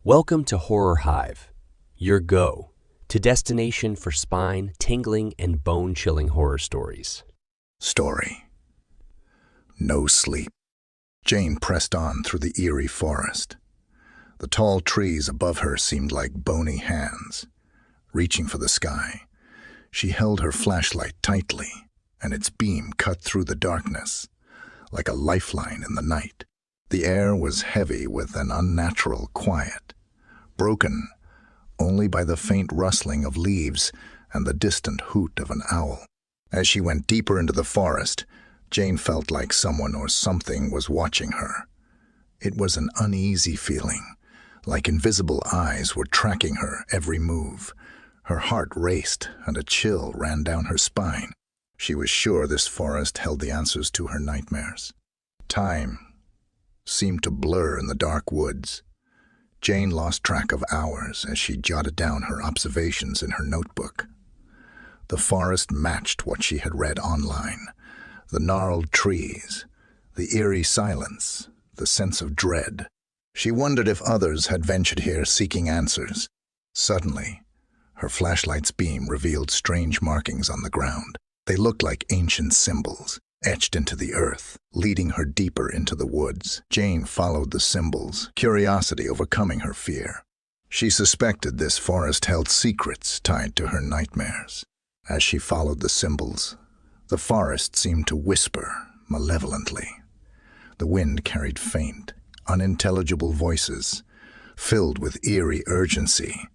Welcome to Horror Hive, your go-to destination for spine-tingling and bone-chilling horror stories. Story. No sleep. Jane pressed on through the eerie forest. The tall trees above her seemed like bony hands, reaching for the sky. She held her flashlight tightly, and its beam cut through the darkness, like a lifeline in the night. The air was heavy with an unnatural quiet, broken only by the faint rustling of leaves and the distant hoot of an owl. As she went deeper into the forest, Jane felt like someone or something was watching her. It was an uneasy feeling, like invisible eyes were tracking her every move. Her heart raced and a chill ran down her spine. She was sure this forest held the answers to her nightmares. Time seemed to blur in the dark woods. Jane lost track of hours as she jotted down her observations in her notebook. The forest matched what she had read online. The gnarled trees, the eerie silence, the sense of dread. She wondered if others had ventured here seeking answers. Suddenly, her flashlight's beam revealed strange markings on the ground. They looked like ancient symbols, etched into the earth, leading her deeper into the woods. Jane followed the symbols, curiosity overcoming her fear. She suspected this forest held secrets tied to her nightmares. As she followed the symbols, the forest seemed to whisper malevolently. The wind carried faint, unintelligible voices, filled with eerie urgency.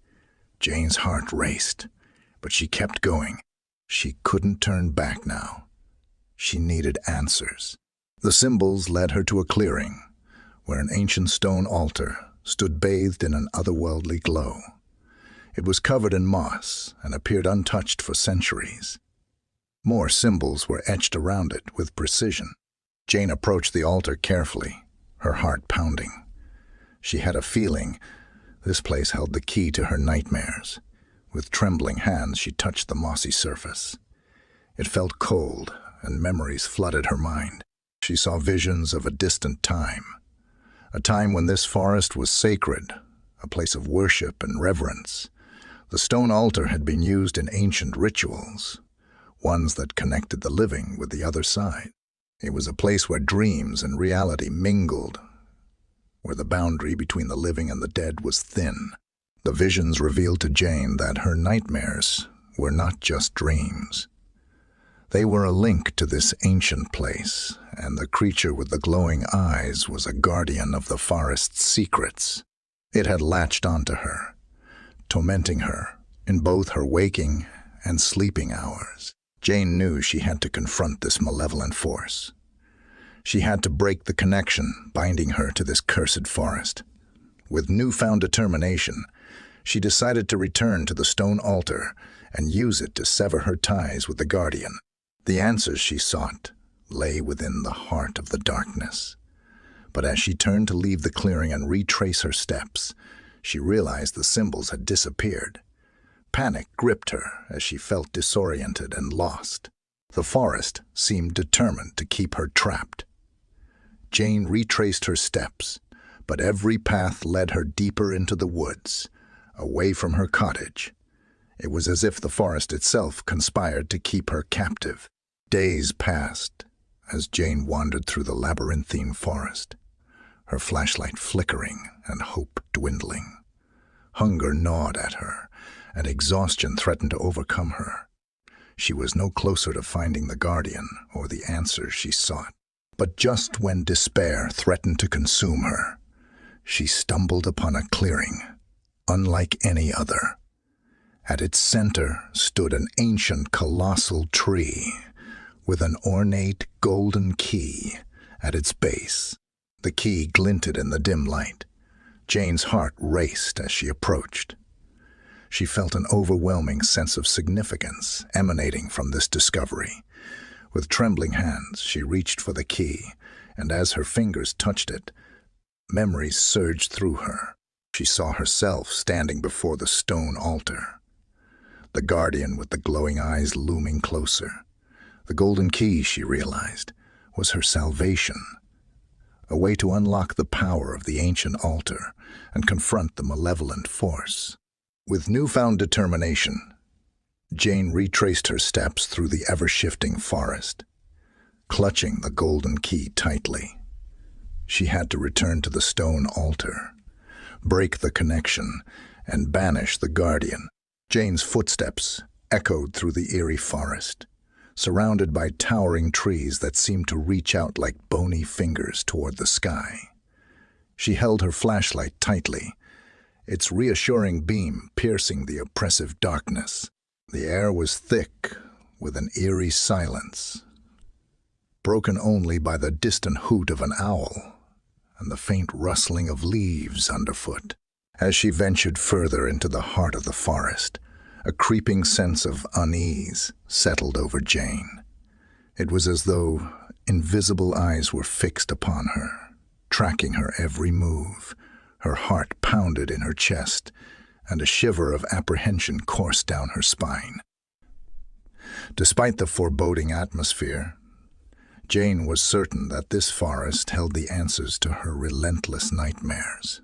Jane's heart raced, but she kept going. She couldn't turn back now. She needed answers. The symbols led her to a clearing, where an ancient stone altar stood bathed in an otherworldly glow. It was covered in moss and appeared untouched for centuries. More symbols were etched around it with precision. Jane approached the altar carefully, her heart pounding. She had a feeling this place held the key to her nightmares. With trembling hands, she touched the mossy surface. It felt cold, and memories flooded her mind. She saw visions of a distant time, a time when this forest was sacred, a place of worship and reverence. The stone altar had been used in ancient rituals, ones that connected the living with the other side. It was a place where dreams and reality mingled, where the boundary between the living and the dead was thin. The visions revealed to Jane that her nightmares were not just dreams. They were a link to this ancient place, and the creature with the glowing eyes was a guardian of the forest's secrets. It had latched onto her, tormenting her in both her waking and sleeping hours. Jane knew she had to confront this malevolent force. She had to break the connection binding her to this cursed forest. With newfound determination, she decided to return to the stone altar and use it to sever her ties with the guardian. The answers she sought lay within the heart of the darkness. But as she turned to leave the clearing and retrace her steps, she realized the symbols had disappeared. Panic gripped her as she felt disoriented and lost. The forest seemed determined to keep her trapped. Jane retraced her steps, but every path led her deeper into the woods, away from her cottage. It was as if the forest itself conspired to keep her captive. Days passed as Jane wandered through the labyrinthine forest, her flashlight flickering and hope dwindling. Hunger gnawed at her, and exhaustion threatened to overcome her. She was no closer to finding the guardian or the answers she sought. But just when despair threatened to consume her, she stumbled upon a clearing, unlike any other. At its center stood an ancient colossal tree, with an ornate golden key at its base. The key glinted in the dim light. Jane's heart raced as she approached. She felt an overwhelming sense of significance emanating from this discovery. With trembling hands, she reached for the key, and as her fingers touched it, memories surged through her. She saw herself standing before the stone altar, the guardian with the glowing eyes looming closer. The golden key, she realized, was her salvation, a way to unlock the power of the ancient altar and confront the malevolent force. With newfound determination, Jane retraced her steps through the ever-shifting forest, clutching the golden key tightly. She had to return to the stone altar, break the connection, and banish the guardian. Jane's footsteps echoed through the eerie forest, surrounded by towering trees that seemed to reach out like bony fingers toward the sky. She held her flashlight tightly, its reassuring beam piercing the oppressive darkness. The air was thick with an eerie silence, broken only by the distant hoot of an owl and the faint rustling of leaves underfoot. As she ventured further into the heart of the forest, a creeping sense of unease settled over Jane. It was as though invisible eyes were fixed upon her, tracking her every move. Her heart pounded in her chest, and a shiver of apprehension coursed down her spine. Despite the foreboding atmosphere, Jane was certain that this forest held the answers to her relentless nightmares.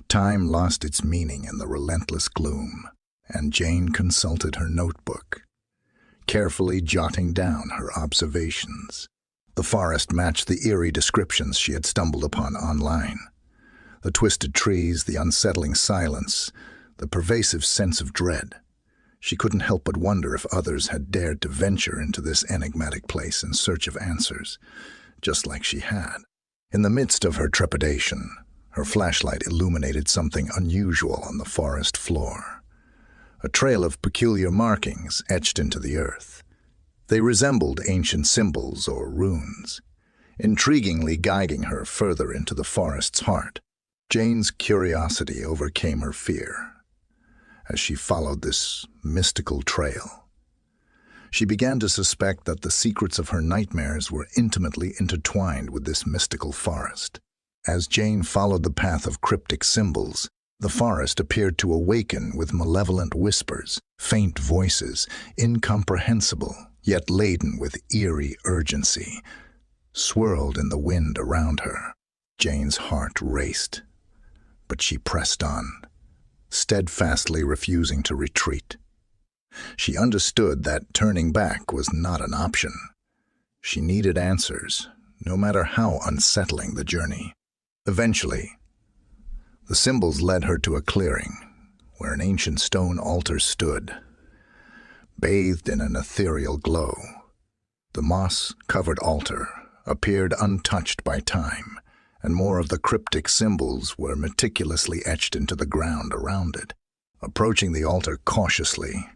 Time lost its meaning in the relentless gloom, and Jane consulted her notebook, carefully jotting down her observations. The forest matched the eerie descriptions she had stumbled upon online. The twisted trees, the unsettling silence, the pervasive sense of dread. She couldn't help but wonder if others had dared to venture into this enigmatic place in search of answers, just like she had. In the midst of her trepidation, her flashlight illuminated something unusual on the forest floor. A trail of peculiar markings etched into the earth. They resembled ancient symbols or runes, intriguingly guiding her further into the forest's heart. Jane's curiosity overcame her fear as she followed this mystical trail. She began to suspect that the secrets of her nightmares were intimately intertwined with this mystical forest. As Jane followed the path of cryptic symbols, the forest appeared to awaken with malevolent whispers, faint voices, incomprehensible, yet laden with eerie urgency, swirled in the wind around her. Jane's heart raced, but she pressed on, steadfastly refusing to retreat. She understood that turning back was not an option. She needed answers, no matter how unsettling the journey. Eventually, the symbols led her to a clearing where an ancient stone altar stood, bathed in an ethereal glow. The moss-covered altar appeared untouched by time, and more of the cryptic symbols were meticulously etched into the ground around it. Approaching the altar cautiously,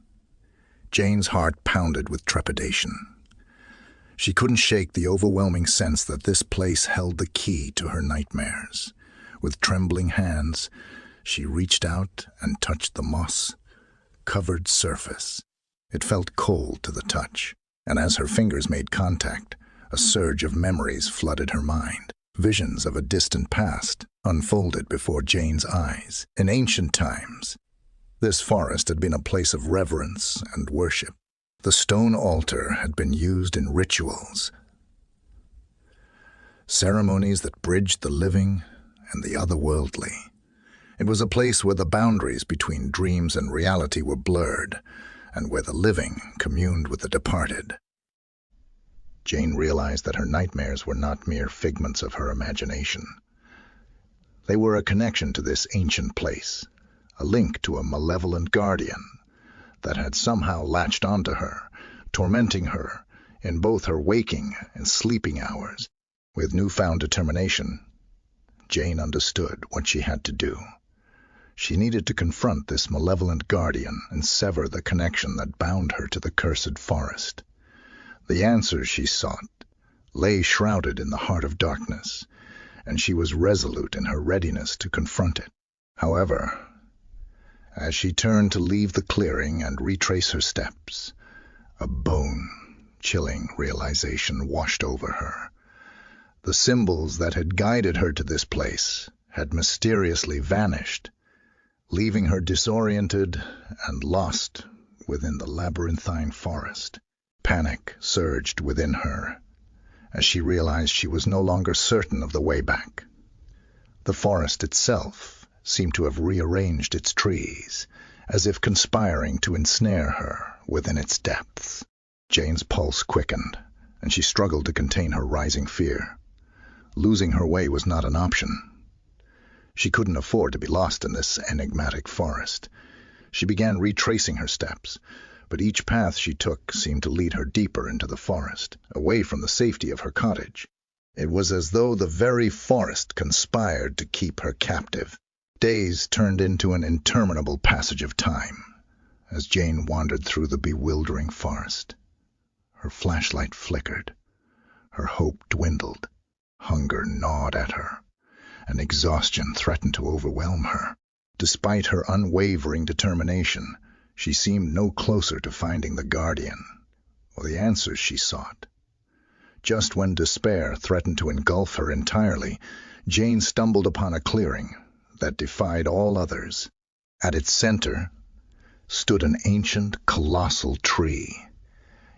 Jane's heart pounded with trepidation. She couldn't shake the overwhelming sense that this place held the key to her nightmares. With trembling hands, she reached out and touched the moss-covered surface. It felt cold to the touch, and as her fingers made contact, a surge of memories flooded her mind. Visions of a distant past unfolded before Jane's eyes. In ancient times, this forest had been a place of reverence and worship. The stone altar had been used in rituals, ceremonies that bridged the living and the otherworldly. It was a place where the boundaries between dreams and reality were blurred, and where the living communed with the departed. Jane realized that her nightmares were not mere figments of her imagination. They were a connection to this ancient place, a link to a malevolent guardian that had somehow latched onto her, tormenting her in both her waking and sleeping hours. With newfound determination, Jane understood what she had to do. She needed to confront this malevolent guardian and sever the connection that bound her to the cursed forest. The answers she sought lay shrouded in the heart of darkness, and she was resolute in her readiness to confront it. However, as she turned to leave the clearing and retrace her steps, a bone-chilling realization washed over her. The symbols that had guided her to this place had mysteriously vanished, leaving her disoriented and lost within the labyrinthine forest. Panic surged within her, as she realized she was no longer certain of the way back. The forest itself seemed to have rearranged its trees, as if conspiring to ensnare her within its depths. Jane's pulse quickened, and she struggled to contain her rising fear. Losing her way was not an option. She couldn't afford to be lost in this enigmatic forest. She began retracing her steps, but each path she took seemed to lead her deeper into the forest, away from the safety of her cottage. It was as though the very forest conspired to keep her captive. Days turned into an interminable passage of time as Jane wandered through the bewildering forest. Her flashlight flickered. Her hope dwindled. Hunger gnawed at her, and exhaustion threatened to overwhelm her. Despite her unwavering determination, she seemed no closer to finding the guardian, or the answers she sought. Just when despair threatened to engulf her entirely, Jane stumbled upon a clearing that defied all others. At its center stood an ancient, colossal tree,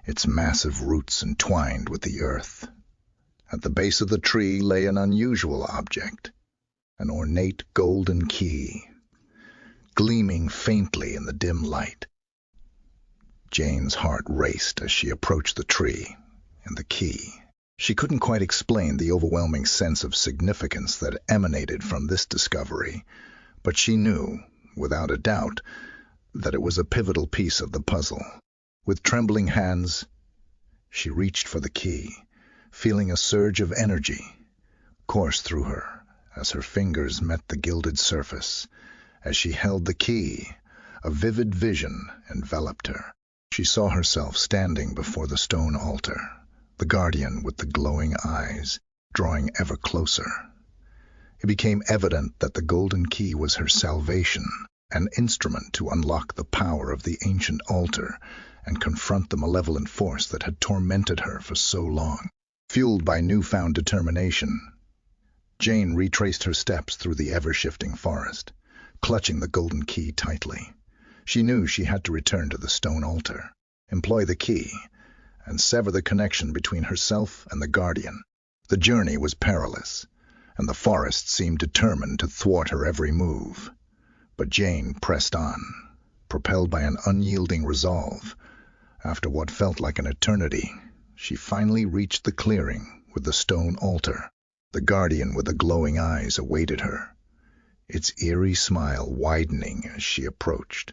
its massive roots entwined with the earth. At the base of the tree lay an unusual object, an ornate golden key, gleaming faintly in the dim light. Jane's heart raced as she approached the tree and the key. She couldn't quite explain the overwhelming sense of significance that emanated from this discovery, but she knew, without a doubt, that it was a pivotal piece of the puzzle. With trembling hands, she reached for the key, feeling a surge of energy course through her as her fingers met the gilded surface. As she held the key, a vivid vision enveloped her. She saw herself standing before the stone altar, the guardian with the glowing eyes, drawing ever closer. It became evident that the golden key was her salvation, an instrument to unlock the power of the ancient altar and confront the malevolent force that had tormented her for so long. Fueled by newfound determination, Jane retraced her steps through the ever-shifting forest, clutching the golden key tightly. She knew she had to return to the stone altar, employ the key, and sever the connection between herself and the guardian. The journey was perilous, and the forest seemed determined to thwart her every move. But Jane pressed on, propelled by an unyielding resolve. After what felt like an eternity, she finally reached the clearing with the stone altar. The guardian with the glowing eyes awaited her, its eerie smile widening as she approached.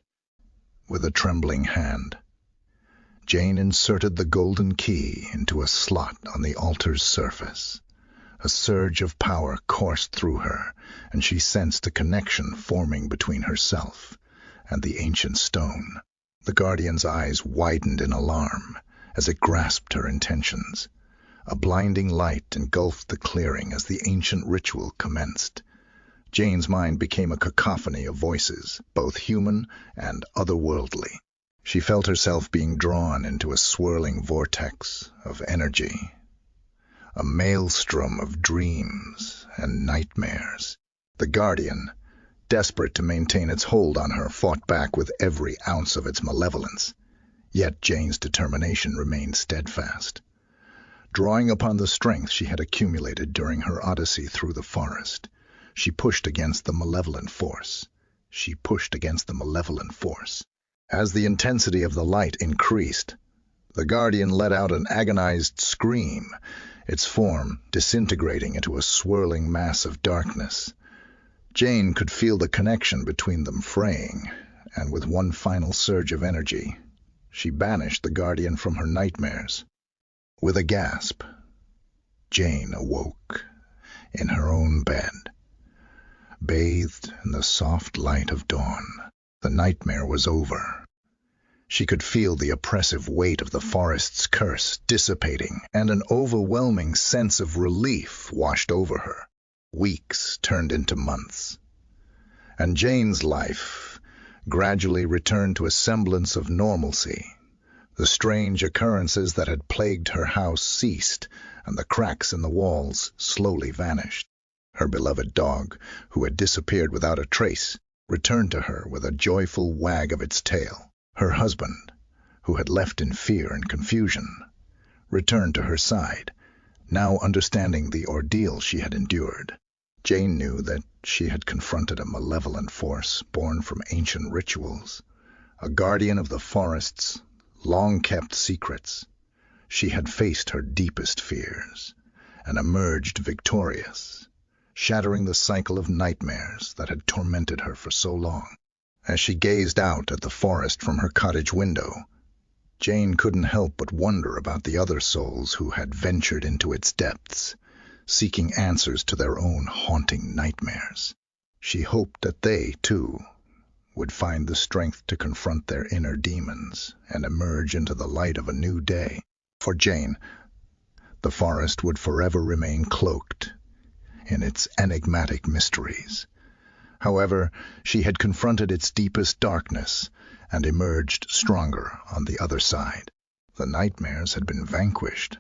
With a trembling hand, Jane inserted the golden key into a slot on the altar's surface. A surge of power coursed through her, and she sensed a connection forming between herself and the ancient stone. The guardian's eyes widened in alarm as it grasped her intentions. A blinding light engulfed the clearing as the ancient ritual commenced. Jane's mind became a cacophony of voices, both human and otherworldly. She felt herself being drawn into a swirling vortex of energy, a maelstrom of dreams and nightmares. The guardian, desperate to maintain its hold on her, fought back with every ounce of its malevolence. Yet Jane's determination remained steadfast. Drawing upon the strength she had accumulated during her odyssey through the forest, she pushed against the malevolent force. As the intensity of the light increased, the guardian let out an agonized scream, its form disintegrating into a swirling mass of darkness. Jane could feel the connection between them fraying, and with one final surge of energy, she banished the guardian from her nightmares. With a gasp, Jane awoke in her own bed, bathed in the soft light of dawn. The nightmare was over. She could feel the oppressive weight of the forest's curse dissipating, and an overwhelming sense of relief washed over her. Weeks turned into months, and Jane's life gradually returned to a semblance of normalcy. The strange occurrences that had plagued her house ceased, and the cracks in the walls slowly vanished. Her beloved dog, who had disappeared without a trace, returned to her with a joyful wag of its tail. Her husband, who had left in fear and confusion, returned to her side, Now understanding the ordeal she had endured, Jane knew that she had confronted a malevolent force born from ancient rituals, a guardian of the forest's long-kept secrets. She had faced her deepest fears and emerged victorious, shattering the cycle of nightmares that had tormented her for so long. As she gazed out at the forest from her cottage window, Jane couldn't help but wonder about the other souls who had ventured into its depths, seeking answers to their own haunting nightmares. She hoped that they, too, would find the strength to confront their inner demons and emerge into the light of a new day. For Jane, the forest would forever remain cloaked in its enigmatic mysteries. However, she had confronted its deepest darkness and emerged stronger on the other side. The nightmares had been vanquished,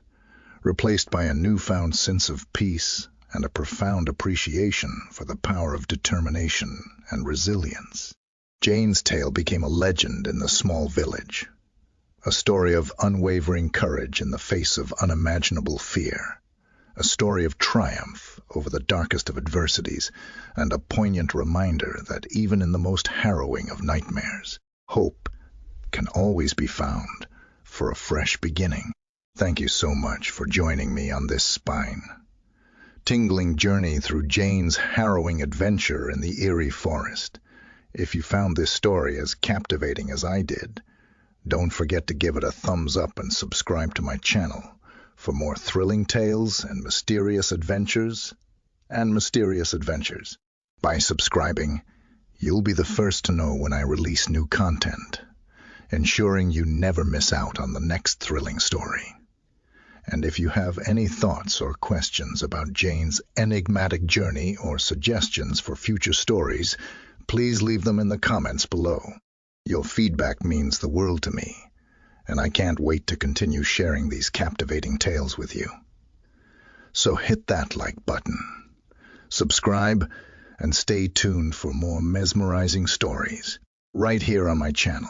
replaced by a newfound sense of peace and a profound appreciation for the power of determination and resilience. Jane's tale became a legend in the small village, a story of unwavering courage in the face of unimaginable fear, a story of triumph over the darkest of adversities, and a poignant reminder that even in the most harrowing of nightmares, hope can always be found for a fresh beginning. Thank you so much for joining me on this spine-tingling journey through Jane's harrowing adventure in the eerie forest. If you found this story as captivating as I did, don't forget to give it a thumbs up and subscribe to my channel for more thrilling tales and mysterious adventures. By subscribing, you'll be the first to know when I release new content, ensuring you never miss out on the next thrilling story. And if you have any thoughts or questions about Jane's enigmatic journey or suggestions for future stories, please leave them in the comments below. Your feedback means the world to me, and I can't wait to continue sharing these captivating tales with you. So hit that like button, subscribe, and stay tuned for more mesmerizing stories right here on my channel.